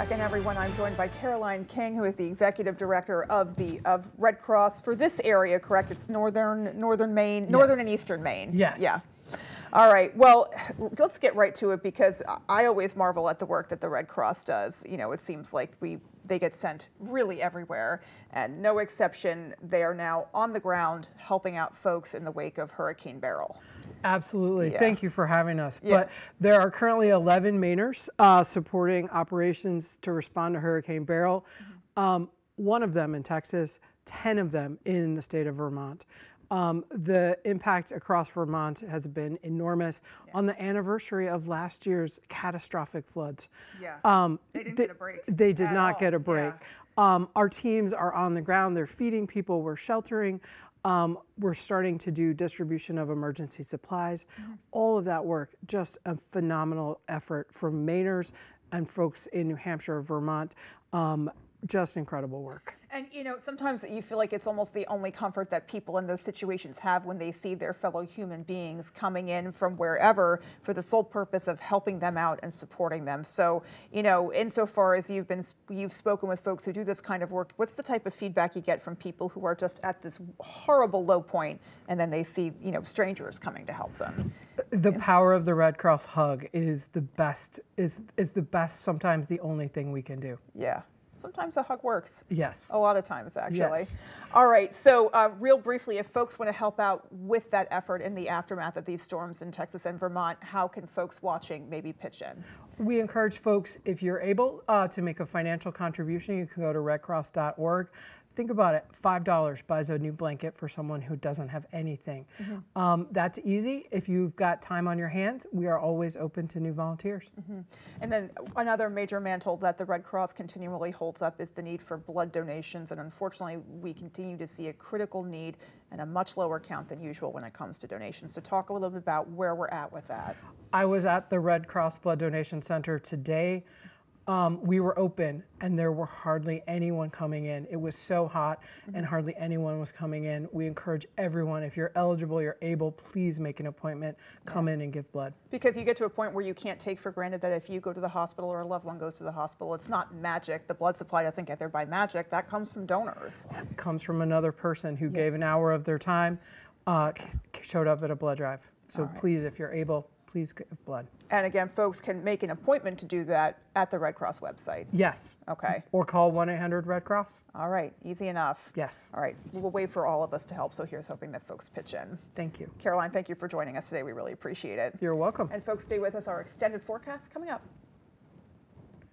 back in, everyone. I'm joined by Caroline King, who is the executive director of Red Cross for this area. Correct? It's northern Maine, yes. Northern and eastern Maine. Yes. Yeah. All right. Well, let's get right to it, because I always marvel at the work that the Red Cross does. You know, it seems like they get sent really everywhere, and no exception, they are now on the ground helping out folks in the wake of Hurricane Beryl. Absolutely. Yeah. Thank you for having us. Yeah. But there are currently 11 Mainers supporting operations to respond to Hurricane Beryl. One of them in Texas, 10 of them in the state of Vermont. The impact across Vermont has been enormous on the anniversary of last year's catastrophic floods. Yeah. They didn't get a break. They did not all. get a break. Yeah. Our teams are on the ground. They're feeding people. We're sheltering. We're starting to do distribution of emergency supplies. All of that work, just a phenomenal effort from Mainers and folks in New Hampshire, Vermont. Just incredible work. And, you know, sometimes you feel like it's almost the only comfort that people in those situations have when they see their fellow human beings coming in from wherever for the sole purpose of helping them out and supporting them. So, you know, insofar as you've spoken with folks who do this kind of work, what's the type of feedback you get from people who are just at this horrible low point and then they see, you know, strangers coming to help them? The power of the Red Cross hug is the best, is the best, sometimes the only thing we can do. Yeah. Sometimes a hug works. Yes. A lot of times, actually. Yes. All right. So real briefly, if folks want to help out with that effort in the aftermath of these storms in Texas and Vermont, how can folks watching maybe pitch in? We encourage folks, if you're able to make a financial contribution, you can go to redcross.org. Think about it, $5 buys a new blanket for someone who doesn't have anything. That's easy. If you've got time on your hands, we are always open to new volunteers. And then another major mantle that the Red Cross continually holds up is the need for blood donations. And unfortunately, we continue to see a critical need and a much lower count than usual when it comes to donations. So talk a little bit about where we're at with that. I was at the Red Cross Blood Donation Center today. We were open and there were hardly anyone coming in. It was so hot and hardly anyone was coming in. We encourage everyone, if you're eligible, you're able, please make an appointment, come in and give blood. Because you get to a point where you can't take for granted that if you go to the hospital or a loved one goes to the hospital, it's not magic. The blood supply doesn't get there by magic. That comes from donors. It comes from another person who gave an hour of their time, showed up at a blood drive. So please, if you're able, please give blood. And again, folks can make an appointment to do that at the Red Cross website. Yes. Okay. Or call 1-800-RED-CROSS. All right. Easy enough. Yes. All right. We'll wait for all of us to help. So here's hoping that folks pitch in. Thank you. Caroline, thank you for joining us today. We really appreciate it. You're welcome. And folks, stay with us. Our extended forecast coming up.